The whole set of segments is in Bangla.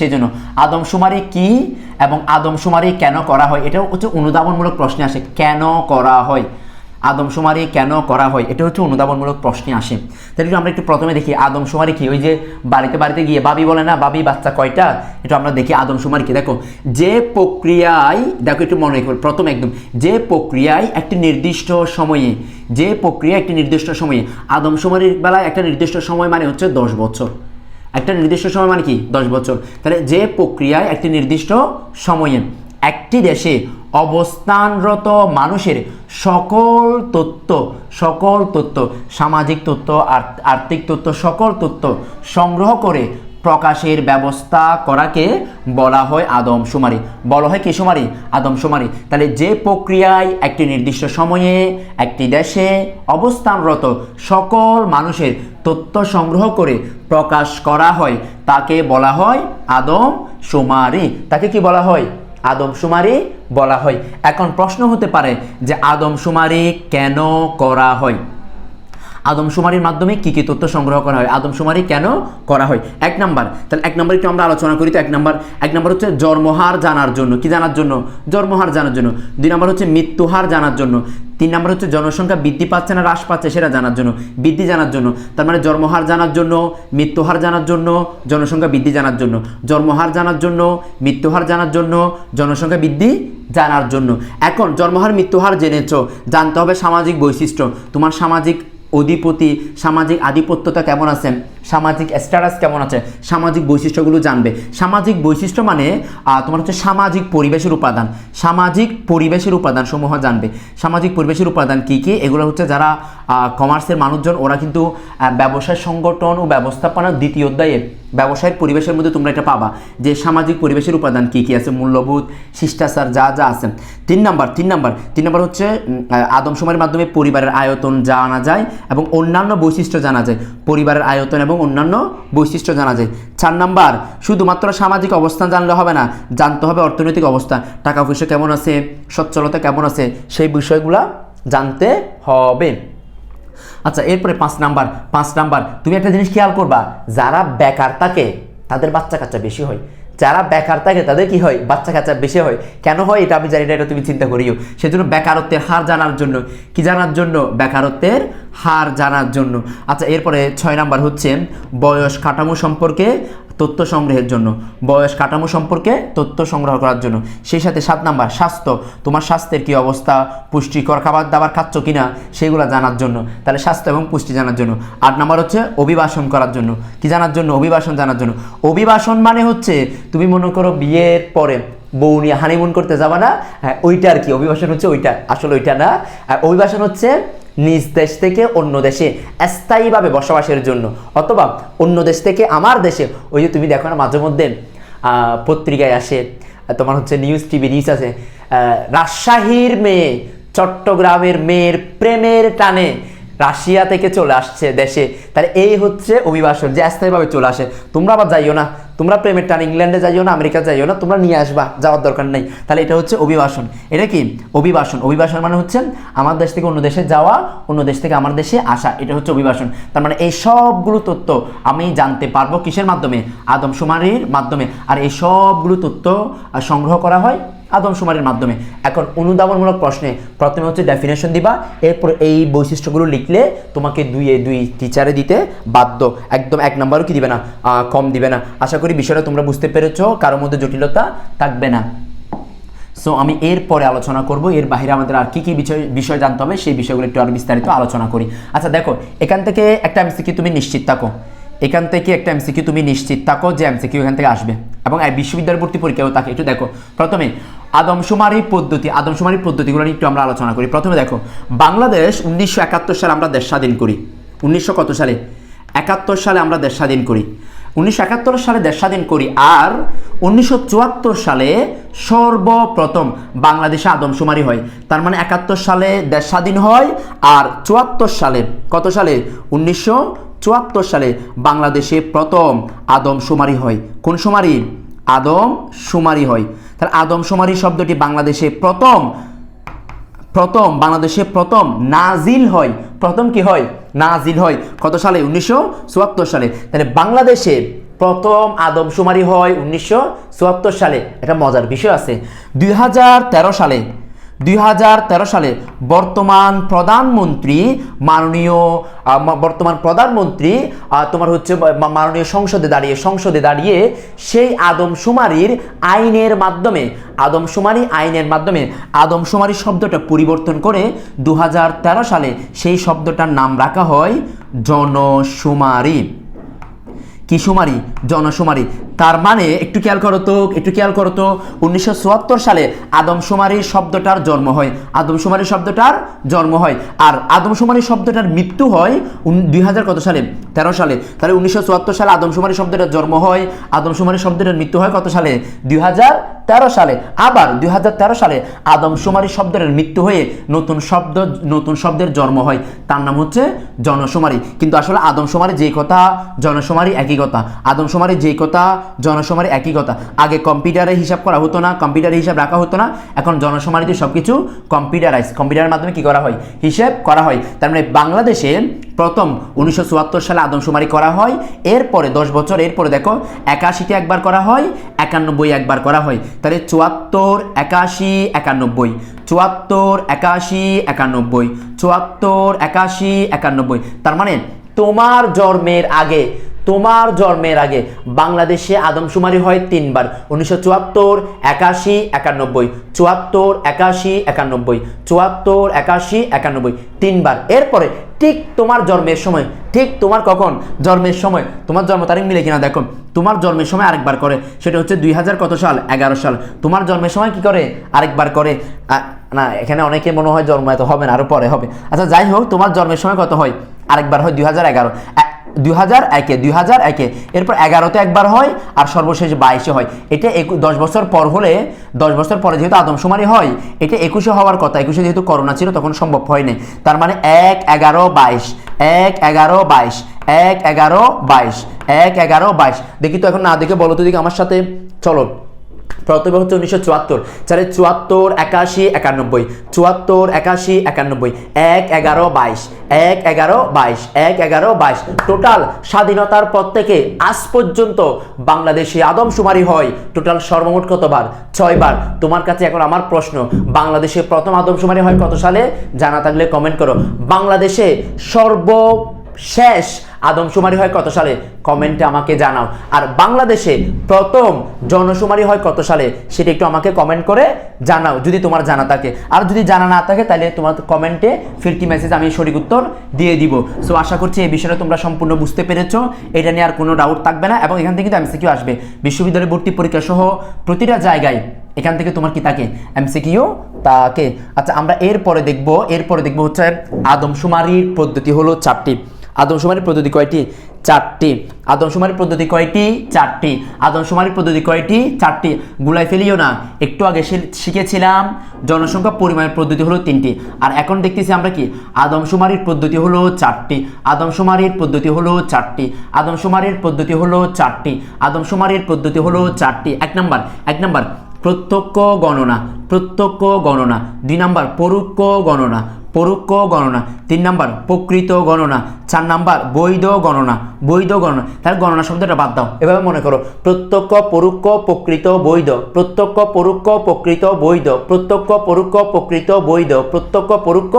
সেজন্য আদমশুমারি কি এবং আদমশুমারি কেন করা হয়, এটা হচ্ছে অনুধাবনমূলক প্রশ্নে আসে। কেন করা হয়, আদমশুমারি কেন করা হয়, এটা হচ্ছে অনুধাবনমূলক প্রশ্নে আসে। তাহলে আমরা একটু প্রথমে দেখি আদমশুমারি কি। ওই যে বাড়িতে বাড়িতে গিয়ে বাবি বলে না, বাবি বাচ্চা কয়টা, এটা আমরা দেখি আদমশুমারি কি। দেখো যে প্রক্রিয়ায়, দেখো একটু মনে করো প্রথম একদম, যে প্রক্রিয়ায় একটি নির্দিষ্ট সময়ে, যে প্রক্রিয়া একটি নির্দিষ্ট সময়ে, আদমশুমারির বেলায় একটা নির্দিষ্ট সময় মানে হচ্ছে 10 বছর। একটা নির্দিষ্ট সময় মানে কি 10 বছর। তাহলে যে প্রক্রিয়ায় একটি নির্দিষ্ট সময়ে একটি দেশে অবস্থানরত মানুষের সকল তথ্য, সামাজিক তথ্য, আর্থিক তথ্য, সকল তথ্য সংগ্রহ করে প্রকাশের ব্যবস্থা করাকে বলা হয় আদমশুমারি। বলা হয় কি শুমারি? আদমশুমারি। তাহলে যে প্রক্রিয়ায় একটি নির্দিষ্ট সময়ে একটি দেশে অবস্থানরত সকল মানুষের তথ্য সংগ্রহ করে প্রকাশ করা হয় তাকে বলা হয় আদমশুমারি। তাকে কি বলা হয়? আদমশুমারি বলা হয়। এখন প্রশ্ন হতে পারে যে আদমশুমারি কেন করা হয়, আদমশুমারির মাধ্যমে কি কি তথ্য সংগ্রহ করা হয়, আদমশুমারি কেন করা হয়। এক নাম্বার, তাহলে এক নাম্বার একটু আমরা আলোচনা করি। তো এক নাম্বার হচ্ছে জন্মহার জানার জন্য। কি জানার জন্য? জন্মহার জানার জন্য। 2 নাম্বার হচ্ছে মৃত্যুহার জানার জন্য। 3 নাম্বার হচ্ছে জনসংখ্যা বৃদ্ধি পাচ্ছে না হ্রাস পাচ্ছে সেটা জানার জন্য, বৃদ্ধি জানার জন্য। তার মানে জন্মহার জানার জন্য, মৃত্যুহার জানার জন্য, জনসংখ্যা বৃদ্ধি জানার জন্য। জন্মহার জানার জন্য, মৃত্যুহার জানার জন্য, জনসংখ্যা বৃদ্ধি জানার জন্য। এখন জন্মহার মৃত্যুহার জেনেছো, জানতে হবে সামাজিক বৈশিষ্ট্য, তোমার সামাজিক অধিপতি, সামাজিক আধিপত্যতা কেমন আছে, সামাজিক স্ট্যাটাস কেমন আছে, সামাজিক বৈশিষ্ট্যগুলো জানবে। সামাজিক বৈশিষ্ট্য মানে তোমার হচ্ছে সামাজিক পরিবেশের উপাদান, সামাজিক পরিবেশের উপাদান সমূহ জানবে। সামাজিক পরিবেশের উপাদান কি কি, এগুলো হচ্ছে যারা কমার্সের মানুষজন ওরা কিন্তু ব্যবসায় সংগঠন ও ব্যবস্থাপনার 2য় অধ্যায়ে ব্যবসায়িক পরিবেশের মধ্যে তোমরা এটা পাবা যে সামাজিক পরিবেশের উপাদান কি কি আছে, মূল্যবোধ, শিষ্টাচার যা যা আছে। 3 নাম্বার হচ্ছে আদমশুমারির মাধ্যমে পরিবারের আয়তন জানা যায় এবং অন্যান্য বৈশিষ্ট্য জানা যায়। পরিবারের আয়তন এবং অন্যান্য বৈশিষ্ট্য জানা যায়। 4 নাম্বার, শুধুমাত্র সামাজিক অবস্থান জানলে হবে না, জানতে হবে অর্থনৈতিক অবস্থা, টাকা পয়সা কেমন আছে, সচ্ছলতা কেমন আছে, সেই বিষয়গুলা জানতে হবে। আচ্ছা, এরপরে 5 নাম্বার তুমি একটা জিনিস খেয়াল করবা, যারা বেকার থাকে তাদের বাচ্চা কাচ্চা বেশি হয়। যারা বেকার থাকে তাদের কি হয়? বাচ্চা কাচ্চা বেশি হয়। কেন হয় এটা আমি জানি না, এটা তুমি চিন্তা করিও। সেজন্য বেকারত্বের হার জানার জন্য, কি জানার জন্য? বেকারত্বের হার জানার জন্য। আচ্ছা, এরপরে 6 নাম্বার হচ্ছে বয়স কাঠামো সম্পর্কে তথ্য সংগ্রহের জন্য, বয়স কাঠামো সম্পর্কে তথ্য সংগ্রহ করার জন্য। সেই সাথে 7 নাম্বার স্বাস্থ্য, তোমার স্বাস্থ্যের কি অবস্থা, পুষ্টিকর খাবার দাবার খাচ্ছ কিনা সেগুলো জানার জন্য। তাহলে স্বাস্থ্য এবং পুষ্টি জানার জন্য। 8 নাম্বার হচ্ছে অভিবাসন করার জন্য। কি জানার জন্য? অভিবাসন জানার জন্য। অভিবাসন মানে হচ্ছে তুমি মনে করো বিয়ের পরে বউ নিয়ে হানিমুন করতে যাবা না, হ্যাঁ ওইটা আর কি। অভিবাসন হচ্ছে ওইটা, আসলে ওইটা না। অভিবাসন হচ্ছে নিজ দেশ থেকে অন্য দেশে স্থায়ীভাবে বসবাসের জন্য, অথবা অন্য দেশ থেকে আমার দেশে। ওই যে তুমি দেখো না মাঝে মধ্যে পত্রিকায় আসে, তোমার হচ্ছে নিউজ টিভি নিউজ আছে, রাজশাহীর মেয়ে চট্টগ্রামের মেয়ের প্রেমের টানে রাশিয়া থেকে চলে আসছে দেশে। তাহলে এই হচ্ছে অভিবাসন, যে স্থায়ীভাবে চলে আসে। তোমরা আবার যাইও না, তোমরা প্রেমের টান ইংল্যান্ডে যাইও না, আমেরিকা যাইও না, তোমরা নিয়ে আসবা, যাওয়ার দরকার নেই। তাহলে এটা হচ্ছে অভিবাসন। এটা কি? অভিবাসন। অভিবাসন মানে হচ্ছে আমার দেশ থেকে অন্য দেশে যাওয়া, অন্য দেশ থেকে আমার দেশে আসা, এটা হচ্ছে অভিবাসন। তার মানে এই সবগুলো তথ্য আমি জানতে পারবো কিসের মাধ্যমে? আদমশুমারির মাধ্যমে। আর এই সবগুলো তথ্য সংগ্রহ করা হয় আদমশুমারির মাধ্যমে। এখন অনুধাবনমূলক প্রশ্নে প্রথমে হচ্ছে ডেফিনেশন দিবা, এরপর এই বৈশিষ্ট্যগুলো লিখলে তোমাকে 2 টিচারে দিতে বাধ্য, একদম 1 নাম্বারও কি দিবে না, কম দিবে না। আশা করি বিষয়টা তোমরা বুঝতে পেরেছো, কারোর মধ্যে জটিলতা থাকবে না। সো আমি এরপরে আলোচনা করব এর বাইরে আমাদের আর কি কি বিষয় জানতে হবে, সেই বিষয়গুলো একটু আরো বিস্তারিত আলোচনা করি। আচ্ছা দেখো, এখান থেকে একটা এমসিকিউ তুমি নিশ্চিত থাকো, এখান থেকে একটা এমসিকিউ তুমি নিশ্চিত থাকো যে এমসিকিউ এখান থেকে আসবে, এবং বিশ্ববিদ্যালয় ভর্তি পরীক্ষাও থাকে। একটু দেখো, প্রথমে আদমশুমারি পদ্ধতিগুলো নিয়ে একটু আমরা আলোচনা করি। প্রথমে দেখো, বাংলাদেশ 1971 সালে আমরা দেশ স্বাধীন করি। 1900 কত সালে? 71 সালে আমরা দেশ স্বাধীন করি। 1971 সালে দেশ স্বাধীন করি। আর 1974 সালে সর্বপ্রথম বাংলাদেশে আদমশুমারি হয়। তার মানে 71 সালে দেশ স্বাধীন হয়, আর 74 সালে, কত সালে? 1974 সালে বাংলাদেশে প্রথম আদমশুমারি হয়। কোন শুমারি? আদমশুমারি হয়। তাহলে আদমশুমারি শব্দটি বাংলাদেশে প্রথম নাজিল হয়। প্রথম কি হয়? নাজিল হয়। কত সালে? 1974 সালে। তাহলে বাংলাদেশে প্রথম আদমশুমারি হয় 1974 সালে। এটা মজার বিষয় আছে। 2013 সালে বর্তমান প্রধানমন্ত্রী তোমার হচ্ছে মাননীয় সংসদে দাঁড়িয়ে সেই আদমশুমারির আইনের মাধ্যমে আদমশুমারি শব্দটা পরিবর্তন করে 2013 সালে সেই শব্দটার নাম রাখা হয় জনশুমারি। কি শুমারি? জনশুমারি। তার মানে একটু খেয়াল করো তো 1974 সালে আদমশুমারির শব্দটার জন্ম হয়। আর আদমশুমারি শব্দটার মৃত্যু হয় 2000 কত সালে? 13 সালে। তাহলে 1974 সালে আদমশুমারি শব্দটার জন্ম হয়, আদমশুমারি শব্দটার মৃত্যু হয় কত সালে? 2013 সালে। আবার 2013 সালে আদমশুমারি শব্দের মৃত্যু হয়ে নতুন শব্দের জন্ম হয়, তার নাম হচ্ছে জনশুমারি। কিন্তু আসলে আদমশুমারি যেই কথা, জনশুমারি একই কথা। আদমশুমারি যেই কথা, জনশুমারি একই কথা। আগে কম্পিউটারে হিসাব করা হতো না, কম্পিউটারে হিসাব রাখা হতো না। এখন জনশুমারিতে সবকিছু কম্পিউটারের মাধ্যমে কি করা হয়? হিসাব করা হয়। তার মানে বাংলাদেশে প্রথম 1974 সালে আদমশুমারি করা হয়। এরপরে 10 বছর এরপরে দেখো 81তে একবার করা হয়, 91 একবার করা হয়। তাহলে 74, 81, 91, 74, 81, 91, 74, 81, 91। তার মানে তোমার জন্মের আগে বাংলাদেশে আদমশুমারি হয় 3 বার, 1974, 81, 91, 74, 81, 91, 74, 81, 91, 3 বার। এরপরে ঠিক তোমার জন্মের সময়, জন্মের সময় তোমার জন্ম তারিখ মিলে কিনা দেখো, তোমার জন্মের সময় আরেকবার করে, সেটা হচ্ছে 2000 কত সাল? 11 সাল। তোমার জন্মের সময় কি করে? আরেকবার করে। না, এখানে অনেকে মনে হয় জন্ম এত হবে না, আরো পরে হবে। আচ্ছা যাই হোক, তোমার জন্মের সময় কত হয়? আরেকবার হয় 2011, 2001, এরপর 11তে একবার হয়, আর সর্বশেষ 22 হয়। এটা 10 বছর পর হলে, 10 বছর পরে যেহেতু আদমশুমারি হয়, এটা 21 হওয়ার কথা। 21 যেহেতু করোনা ছিল তখন সম্ভব হয়নি। তার মানে 1, 11, 22, 1, 11, 22, 1, 11, 22, 1, 11, 22। দেখি তো এখন না দেখে বলো তো দেখি আমার সাথে, চলো। প্রথমে হচ্ছে 1974, 74, 81, 91, 74, 81, 91, 1, 11, 22, 1, 11, 22, 1, 11, 22। টোটাল স্বাধীনতার পর থেকে আজ পর্যন্ত বাংলাদেশে আদমশুমারি হয় টোটাল সর্বমোট কতবার? 6 বার। তোমার কাছে এখন আমার প্রশ্ন, বাংলাদেশে প্রথম আদমশুমারি হয় কত সালে? জানা থাকলে কমেন্ট করো। বাংলাদেশে সর্বশেষ আদমশুমারি হয় কত সালে? কমেন্টে আমাকে জানাও। আর বাংলাদেশে প্রথম জনশুমারি হয় কত সালে? সেটা একটু আমাকে কমেন্ট করে জানাও যদি তোমার জানা থাকে। আর যদি জানা না থাকে তাহলে তোমার কমেন্টে ফিরতি মেসেজ আমি সঠিক উত্তর দিয়ে দিব। সো আশা করছি এই বিষয়টা তোমরা সম্পূর্ণ বুঝতে পেরেছো, এটা নিয়ে আর কোনো ডাউট থাকবে না। এবং এখান থেকে কিন্তু এমসিকিউ আসবে, বিশ্ববিদ্যালয় ভর্তি পরীক্ষা সহ প্রতিটা জায়গায় এখান থেকে তোমার কি থাকে? এমসিকিউ তাকে। আচ্ছা আমরা এরপরে দেখবো হচ্ছে আদমশুমারির পদ্ধতি হলো 4টি। আদমশুমারির পদ্ধতি কয়টি? 4টি। আদমশুমারির পদ্ধতি কয়টি? 4টি। আদমশুমারির পদ্ধতি কয়টি? 4টি। গুলাই ফেলিও না, একটু আগে শিখেছিলাম জনসংখ্যা পরিমাপের পদ্ধতি হলো 3টি। আর এখন দেখতেছি আমরা কি? আদমশুমারির পদ্ধতি হলো 4টি। আদমশুমারির পদ্ধতি হলো 4টি। আদমশুমারির পদ্ধতি হলো 4টি। আদমশুমারির পদ্ধতি হলো 4টি। এক নাম্বার প্রত্যক্ষ গণনা। 2 নাম্বার পরোক্ষ গণনা। 3 নাম্বার প্রকৃত গণনা। 4 নাম্বার বৈধ গণনা। তাহলে গণনা শব্দটা বাদ দাও, এভাবে মনে করো প্রত্যক্ষ, পরোক্ষ, প্রকৃত, বৈধ। প্রত্যক্ষ, পরোক্ষ, প্রকৃত, বৈধ। প্রত্যক্ষ, পরোক্ষ, প্রকৃত, বৈধ। প্রত্যক্ষ, পরোক্ষ,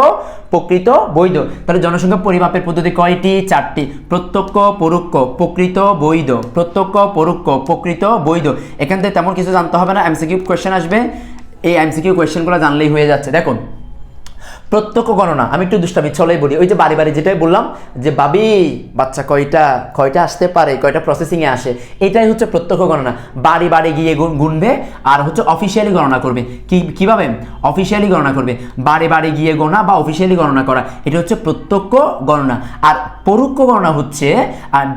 প্রকৃত, বৈধ। তাহলে জনসংখ্যা পরিমাপের পদ্ধতি কয়টি? 4টি। প্রত্যক্ষ, পরোক্ষ, প্রকৃত, বৈধ। প্রত্যক্ষ, পরোক্ষ, প্রকৃত, বৈধ। এখান থেকে তেমন কিছু জানতে হবে না, এমসিকিউ কোয়েশ্চেন আসবে, এই এমসিকিউ কোয়েশ্চেনগুলো জানলেই হয়ে যাচ্ছে। দেখুন প্রত্যক্ষ গণনা, আমি একটু দুষ্টামি ছলেই বলি, ওই যে বাড়ি যেটাই বললাম যে বাবি বাচ্চা কয়টা আসতে পারে, কয়টা প্রসেসিংয়ে আসে, এটাই হচ্ছে প্রত্যক্ষ গণনা। বাড়ি গিয়ে গুনবে আর হচ্ছে অফিসিয়ালি গণনা করবে। কিভাবে? অফিসিয়ালি গণনা করবে, বাড়ি গিয়ে গোনা বা অফিসিয়ালি গণনা করা, এটা হচ্ছে প্রত্যক্ষ গণনা। আর পরোক্ষ গণনা হচ্ছে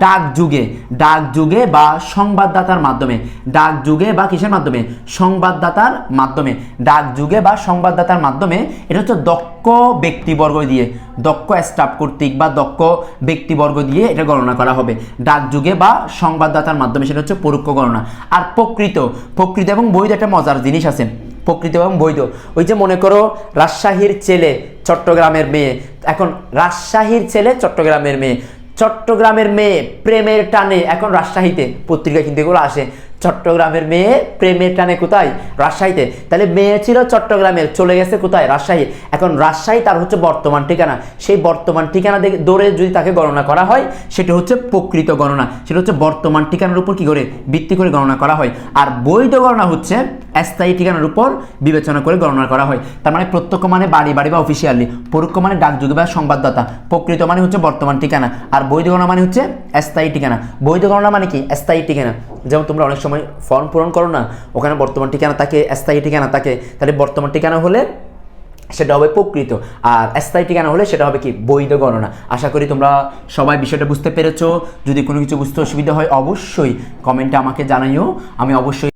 ডাকযুগে বা সংবাদদাতার মাধ্যমে। ডাকযুগে বা কিসের মাধ্যমে? সংবাদদাতার মাধ্যমে। ডাকযুগে বা সংবাদদাতার মাধ্যমে। এটা হচ্ছে দক্ষ ব্যক্তিবর্গ দিয়ে, দক্ষ স্টাফ কর্তৃক বা দক্ষ ব্যক্তিবর্গ দিয়ে এটা গণনা করা হবে ডাকযুগে বা সংবাদদাতার মাধ্যমে, সেটা হচ্ছে পরোক্ষ গণনা। আর প্রকৃত এবং বৈধ একটা মজার জিনিস আছে, প্রকৃত এবং বৈধ। ওই যে মনে করো রাজশাহীর ছেলে চট্টগ্রামের মেয়ে, এখন রাজশাহীর ছেলে চট্টগ্রামের মেয়ে, চট্টগ্রামের মেয়ে প্রেমের টানে এখন রাজশাহীতে, পত্রিকা কিন্তু এগুলো আসে, চট্টগ্রামের মেয়ে প্রেমের টানে কোথায়? রাজশাহীতে। তাহলে মেয়ে ছিল চট্টগ্রামের, চলে গেছে কোথায়? রাজশাহী। এখন রাজশাহী তার হচ্ছে বর্তমান ঠিকানা, সেই বর্তমান ঠিকানা ধরে যদি তাকে গণনা করা হয় সেটা হচ্ছে প্রকৃত গণনা, সেটা হচ্ছে বর্তমান ঠিকানার উপর কি করে ভিত্তি করে গণনা করা হয়। আর বৈধ গণনা হচ্ছে স্থায়ী ঠিকানার উপর বিবেচনা করে গণনা করা হয়। তার মানে প্রত্যক্ষ মানে বাড়ি বাড়ি বা অফিসিয়ালি, পরোক্ষ মানে ডাকযোগে বা সংবাদদাতা, প্রকৃত মানে হচ্ছে বর্তমান ঠিকানা, আর বৈধ গণনা মানে হচ্ছে স্থায়ী ঠিকানা। বৈধ গণনা মানে কি? স্থায়ী ঠিকানা। যেমন তোমরা অনেক সময় ফর্ম পূরণ করো না, ওখানে বর্তমান ঠিকানা থাকে, স্থায়ী ঠিকানা থাকে, তাহলে বর্তমান ঠিকানা হলে সেটা হবে প্রকৃত, আর স্থায়ী ঠিকানা হলে সেটা হবে কি? বৈধ গণনা। আশা করি তোমরা সবাই বিষয়টা বুঝতে পেরেছো। যদি কোনো কিছু বুঝতে অসুবিধা হয় অবশ্যই কমেন্টে আমাকে জানাইও, আমি অবশ্যই